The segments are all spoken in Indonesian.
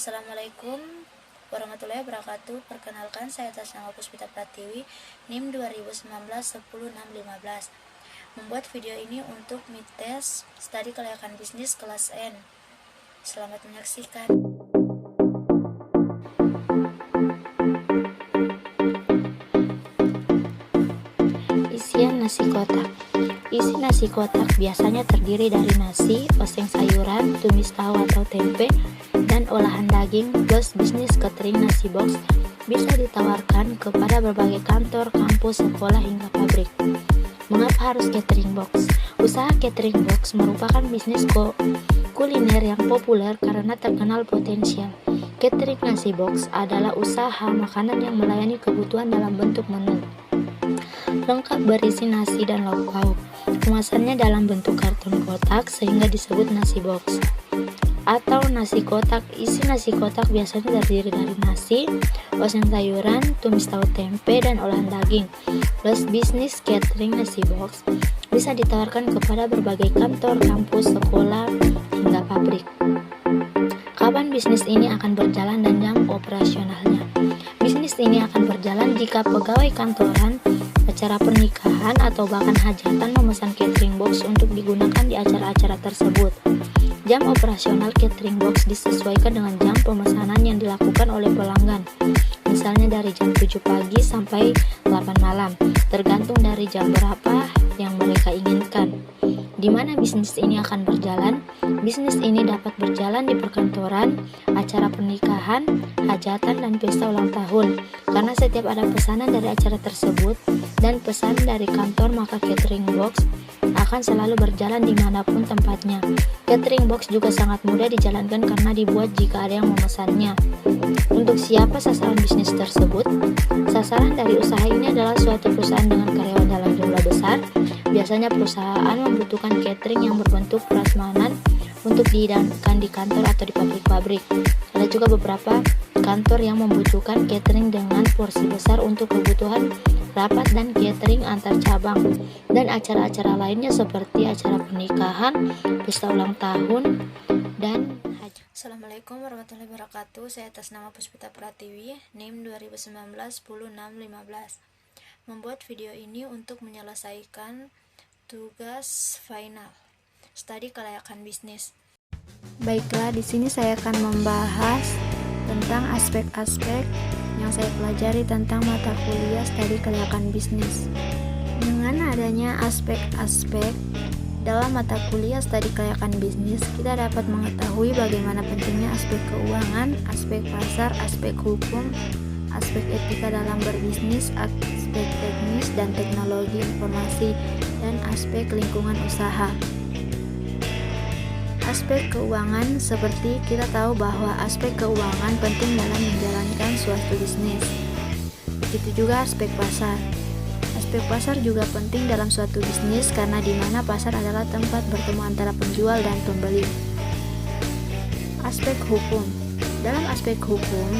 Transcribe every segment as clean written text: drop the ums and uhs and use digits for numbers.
Assalamualaikum warahmatullahi wabarakatuh. Perkenalkan, saya atas nama Puspita Pratiwi, NIM 2019-10615. Membuat video ini untuk mites studi kelayakan bisnis kelas N. Selamat menyaksikan. Isian nasi kotak. Isi nasi kotak biasanya terdiri dari nasi, oseng sayuran, tumis tahu atau tempe, dan olahan daging plus bisnis catering nasi box bisa ditawarkan kepada berbagai kantor, kampus, sekolah, hingga pabrik. Mengapa harus catering box? Usaha catering box merupakan bisnis kuliner yang populer karena terkenal potensial. Catering nasi box adalah usaha makanan yang melayani kebutuhan dalam bentuk menu lengkap berisi nasi dan lauk-lauk. Kemasannya dalam bentuk karton kotak sehingga disebut nasi box atau nasi kotak. Isi nasi kotak biasanya terdiri dari nasi, oseng sayuran, tumis tahu tempe, dan olahan daging. Plus bisnis catering nasi box bisa ditawarkan kepada berbagai kantor, kampus, sekolah, hingga pabrik. Kapan bisnis ini akan berjalan dan jam operasionalnya? Bisnis ini akan berjalan jika pegawai kantoran, acara pernikahan, atau bahkan hajatan memesan catering box untuk digunakan di acara-acara tersebut. Jam operasional catering box disesuaikan dengan jam pemesanan yang dilakukan oleh pelanggan. Misalnya dari jam 7 pagi sampai 8 malam, tergantung dari jam berapa yang mereka inginkan. Di mana bisnis ini akan berjalan? Bisnis ini dapat berjalan di perkantoran, acara pernikahan, hajatan, dan pesta ulang tahun. Karena setiap ada pesanan dari acara tersebut dan pesan dari kantor, maka catering box akan selalu berjalan dimanapun tempatnya. Catering box juga sangat mudah dijalankan karena dibuat jika ada yang memesannya. Untuk siapa sasaran bisnis tersebut? Sasaran dari usaha ini adalah suatu perusahaan dengan karyawan dalam jumlah besar. Biasanya perusahaan membutuhkan catering yang berbentuk prasmanan untuk dihidangkan di kantor atau di pabrik-pabrik. Ada juga beberapa kantor yang membutuhkan catering dengan porsi besar untuk kebutuhan rapat dan catering antar cabang dan acara-acara lainnya seperti acara pernikahan, pesta ulang tahun, dan haji. Assalamualaikum warahmatullahi wabarakatuh. Saya atas nama Puspita Pratiwi, NIM 2019-10615. Membuat video ini untuk menyelesaikan tugas final studi kelayakan bisnis. Baiklah, di sini saya akan membahas tentang aspek-aspek yang saya pelajari tentang mata kuliah studi kelayakan bisnis. Dengan adanya aspek-aspek dalam mata kuliah studi kelayakan bisnis, kita dapat mengetahui bagaimana pentingnya aspek keuangan, aspek pasar, aspek hukum, aspek etika dalam berbisnis, aspek teknis dan teknologi informasi, dan aspek lingkungan usaha. Aspek keuangan, seperti kita tahu bahwa aspek keuangan penting dalam menjalankan suatu bisnis. Begitu juga aspek pasar. Aspek pasar juga penting dalam suatu bisnis karena di mana pasar adalah tempat bertemu antara penjual dan pembeli. Aspek hukum. Dalam aspek hukum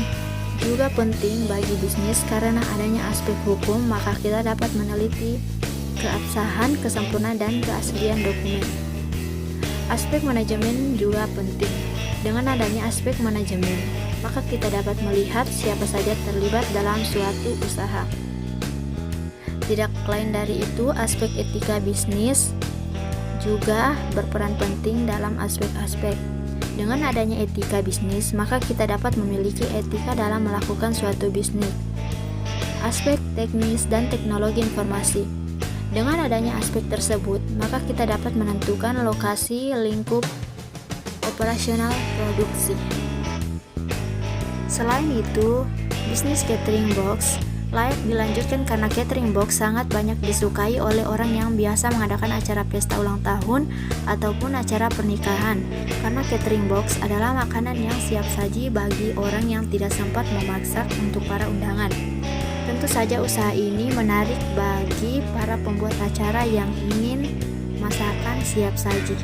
juga penting bagi bisnis karena adanya aspek hukum maka kita dapat meneliti keabsahan, kesempurnaan, dan keaslian dokumen. Aspek manajemen juga penting. Dengan adanya aspek manajemen, maka kita dapat melihat siapa saja terlibat dalam suatu usaha. Tidak lain dari itu, aspek etika bisnis juga berperan penting dalam aspek-aspek. Dengan adanya etika bisnis, maka kita dapat memiliki etika dalam melakukan suatu bisnis. Aspek teknis dan teknologi informasi. Dengan adanya aspek tersebut, maka kita dapat menentukan lokasi, lingkup operasional produksi. Selain itu, bisnis catering box layak dilanjutkan karena catering box sangat banyak disukai oleh orang yang biasa mengadakan acara pesta ulang tahun ataupun acara pernikahan. Karena catering box adalah makanan yang siap saji bagi orang yang tidak sempat memasak untuk para undangan. Tentu saja usaha ini menarik bagi para pembuat acara yang ingin masakan siap saji.